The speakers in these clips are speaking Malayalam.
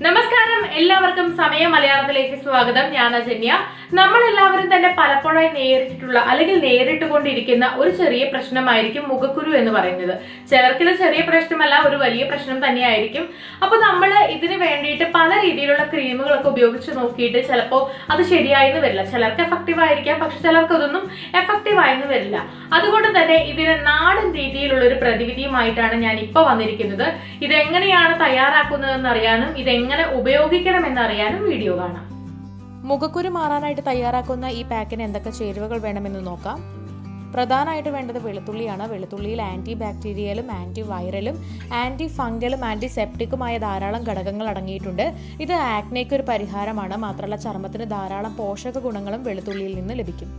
നമസ്കാരം, എല്ലാവർക്കും സമയം മലയാളത്തിലേക്ക് സ്വാഗതം. ഞാൻ അജന്യ. നമ്മളെല്ലാവരും തന്നെ പലപ്പോഴായി നേരിട്ടിട്ടുള്ള അല്ലെങ്കിൽ നേരിട്ടുകൊണ്ടിരിക്കുന്ന ഒരു ചെറിയ പ്രശ്നമായിരിക്കും മുഖക്കുരു എന്ന് പറയുന്നത്. ചിലർക്കിത് ചെറിയ പ്രശ്നമല്ല, ഒരു വലിയ പ്രശ്നം തന്നെയായിരിക്കും. അപ്പോൾ നമ്മൾ ഇതിന് വേണ്ടിയിട്ട് പല രീതിയിലുള്ള ക്രീമുകളൊക്കെ ഉപയോഗിച്ച് നോക്കിയിട്ട് ചിലപ്പോൾ അത് ശരിയായെന്ന് വരില്ല. ചിലർക്ക് എഫക്റ്റീവ് ആയിരിക്കാം, പക്ഷെ ചിലർക്ക് അതൊന്നും എഫക്റ്റീവ് ആയെന്ന് വരില്ല. അതുകൊണ്ട് തന്നെ ഇതിന് നാടൻ രീതിയിലുള്ള ഒരു പ്രതിവിധിയുമായിട്ടാണ് ഞാൻ ഇപ്പോൾ വന്നിരിക്കുന്നത്. ഇതെങ്ങനെയാണ് തയ്യാറാക്കുന്നതെന്ന് അറിയാനും ഇതെങ്ങനെ ഉപയോഗിക്കണമെന്നറിയാനും വീഡിയോ കാണാം. മുഖക്കുരു മാറാനായിട്ട് തയ്യാറാക്കുന്ന ഈ പാക്കിന് എന്തൊക്കെ ചേരുവകൾ വേണമെന്ന് നോക്കാം. പ്രധാനമായിട്ട് വേണ്ടത് വെളുത്തുള്ളിയാണ്. വെളുത്തുള്ളിയിൽ ആൻറ്റി ബാക്ടീരിയലും ആൻറ്റി വൈറലും ആൻറ്റി ഫംഗലും ആൻറ്റിസെപ്റ്റിക്കുമായ ധാരാളം ഘടകങ്ങൾ അടങ്ങിയിട്ടുണ്ട്. ഇത് ആക്നെയ്ക്ക് ഒരു പരിഹാരമാണ്. മാത്രമല്ല ചർമ്മത്തിന് ധാരാളം പോഷക ഗുണങ്ങളും വെളുത്തുള്ളിയിൽ നിന്ന് ലഭിക്കും.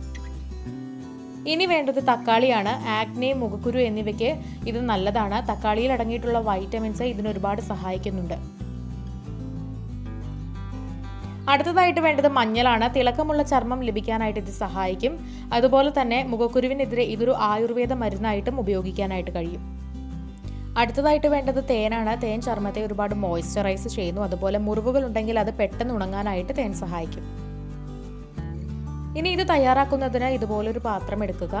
ഇനി വേണ്ടത് തക്കാളിയാണ്. ആക്നെ, മുഖക്കുരു എന്നിവയ്ക്ക് ഇത് നല്ലതാണ്. തക്കാളിയിൽ അടങ്ങിയിട്ടുള്ള വൈറ്റമിൻസ് ഇതിന് ഒരുപാട് സഹായിക്കുന്നുണ്ട്. അടുത്തതായിട്ട് വേണ്ടത് മഞ്ഞളാണ്. തിളക്കമുള്ള ചർമ്മം ലഭിക്കാനായിട്ട് ഇത് സഹായിക്കും. അതുപോലെ തന്നെ മുഖക്കുരുവിനെതിരെ ഇതൊരു ആയുർവേദ മരുന്നായിട്ടും ഉപയോഗിക്കാനായിട്ട് കഴിയും. അടുത്തതായിട്ട് വേണ്ടത് തേനാണ്. തേൻ ചർമ്മത്തെ ഒരുപാട് മോയ്സ്ചറൈസ് ചെയ്യുന്നു. അതുപോലെ മുറിവുകൾ ഉണ്ടെങ്കിൽ അത് പെട്ടെന്ന് ഉണങ്ങാനായിട്ട് തേൻ സഹായിക്കും. ഇനി ഇത് തയ്യാറാക്കുന്നതിന് ഇതുപോലൊരു പാത്രം എടുക്കുക.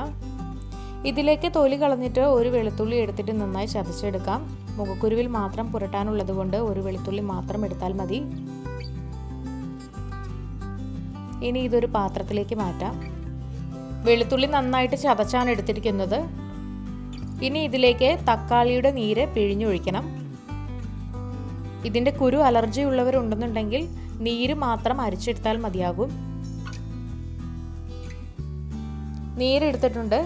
ഇതിലേക്ക് തൊലി കളഞ്ഞിട്ട് ഒരു വെളുത്തുള്ളി എടുത്തിട്ട് നന്നായി ചതച്ചെടുക്കാം. മുഖക്കുരുവിൽ മാത്രം പുരട്ടാനുള്ളത് കൊണ്ട് ഒരു വെളുത്തുള്ളി മാത്രം എടുത്താൽ മതി. ഇനി ഇതൊരു പാത്രത്തിലേക്ക് മാറ്റാം. വെളുത്തുള്ളി നന്നായിട്ട് ചതച്ചാണ് എടുത്തിരിക്കുന്നത്. ഇനി ഇതിലേക്ക് തക്കാളിയുടെ നീര് പിഴിഞ്ഞൊഴിക്കണം. ഇതിൻ്റെ കുരു അലർജി ഉള്ളവരുണ്ടെന്നുണ്ടെങ്കിൽ നീര് മാത്രം അരിച്ചെടുത്താൽ മതിയാകും. നീരെടുത്തിട്ടുണ്ട്.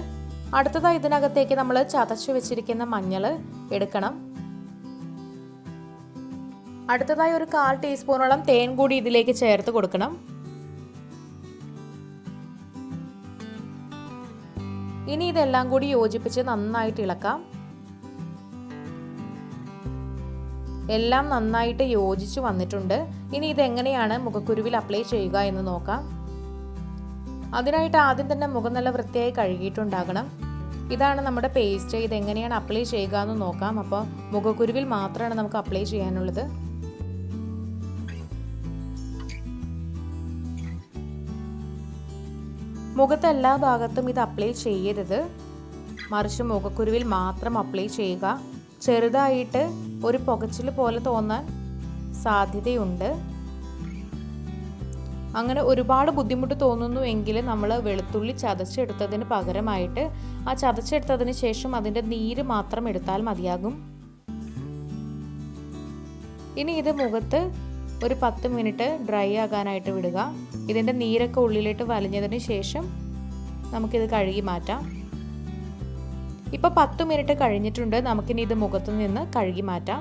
അടുത്തതായി ഇതിനകത്തേക്ക് നമ്മൾ ചതച്ച് വെച്ചിരിക്കുന്ന മഞ്ഞൾ എടുക്കണം. അടുത്തതായി ഒരു 1/4 ടീസ്പൂണോളം തേൻ കൂടി ഇതിലേക്ക് ചേർത്ത് കൊടുക്കണം. ഇനി ഇതെല്ലാം കൂടി യോജിപ്പിച്ച് നന്നായിട്ട് ഇളക്കാം. എല്ലാം നന്നായിട്ട് യോജിച്ച് വന്നിട്ടുണ്ട്. ഇനി ഇതെങ്ങനെയാണ് മുഖക്കുരുവിൽ അപ്ലൈ ചെയ്യുക എന്ന് നോക്കാം. അതിനായിട്ട് ആദ്യം തന്നെ മുഖം നല്ല വൃത്തിയായി കഴുകിയിട്ടുണ്ടാകണം. ഇതാണ് നമ്മുടെ പേസ്റ്റ്. ഇതെങ്ങനെയാണ് അപ്ലൈ ചെയ്യുക എന്ന് നോക്കാം. അപ്പോൾ മുഖക്കുരുവിൽ മാത്രമാണ് നമുക്ക് അപ്ലൈ ചെയ്യാനുള്ളത്. മുഖത്തെ എല്ലാ ഭാഗത്തും ഇത് അപ്ലൈ ചെയ്യരുത്, മറിച്ച് മുഖക്കുരുവിൽ മാത്രം അപ്ലൈ ചെയ്യുക. ചെറുതായിട്ട് ഒരു പുകച്ചിൽ പോലെ തോന്നാൻ സാധ്യതയുണ്ട്. അങ്ങനെ ഒരുപാട് ബുദ്ധിമുട്ട് തോന്നുന്നു എങ്കിൽ നമ്മൾ വെളുത്തുള്ളി ചതച്ചെടുത്തതിന് പകരമായിട്ട് ആ ചതച്ചെടുത്തതിന് ശേഷം അതിൻ്റെ നീര് മാത്രം എടുത്താൽ മതിയാകും. ഇനി ഇത് മുഖത്ത് ഒരു 10 മിനിറ്റ് ഡ്രൈ ആകാനായിട്ട് വിടുക. ഇതിൻ്റെ നീരൊക്കെ ഉള്ളിലേക്ക് വലിഞ്ഞതിന് ശേഷം നമുക്കിത് കഴുകി മാറ്റാം. ഇപ്പോൾ 10 മിനിറ്റ് കഴിഞ്ഞിട്ടുണ്ട്. നമുക്കിനി ഇത് മുഖത്തു നിന്ന് കഴുകി മാറ്റാം.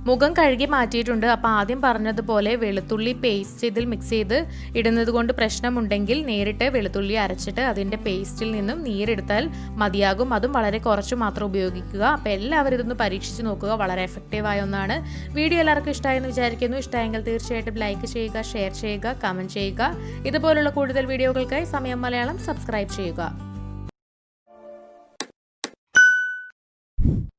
മുഖം കഴുകി മാറ്റിയിട്ടുണ്ട്. അപ്പോൾ ആദ്യം പറഞ്ഞതുപോലെ വെളുത്തുള്ളി പേസ്റ്റ് ഇതിൽ മിക്സ് ചെയ്ത് ഇടുന്നത് കൊണ്ട് പ്രശ്നമുണ്ടെങ്കിൽ നേരിട്ട് വെളുത്തുള്ളി അരച്ചിട്ട് അതിൻ്റെ പേസ്റ്റിൽ നിന്നും നീരെടുത്താൽ മതിയാകും. അതും വളരെ കുറച്ച് മാത്രം ഉപയോഗിക്കുക. അപ്പോൾ എല്ലാവരും ഇതൊന്ന് പരീക്ഷിച്ച് നോക്കുക. വളരെ എഫക്റ്റീവായ ഒന്നാണ്. വീഡിയോ എല്ലാവർക്കും ഇഷ്ടമായെന്ന് വിചാരിക്കുന്നു. ഇഷ്ടമായെങ്കിൽ തീർച്ചയായിട്ടും ലൈക്ക് ചെയ്യുക, ഷെയർ ചെയ്യുക, കമൻറ്റ് ചെയ്യുക. ഇതുപോലുള്ള കൂടുതൽ വീഡിയോകൾക്കായി സമയം മലയാളം സബ്സ്ക്രൈബ് ചെയ്യുക.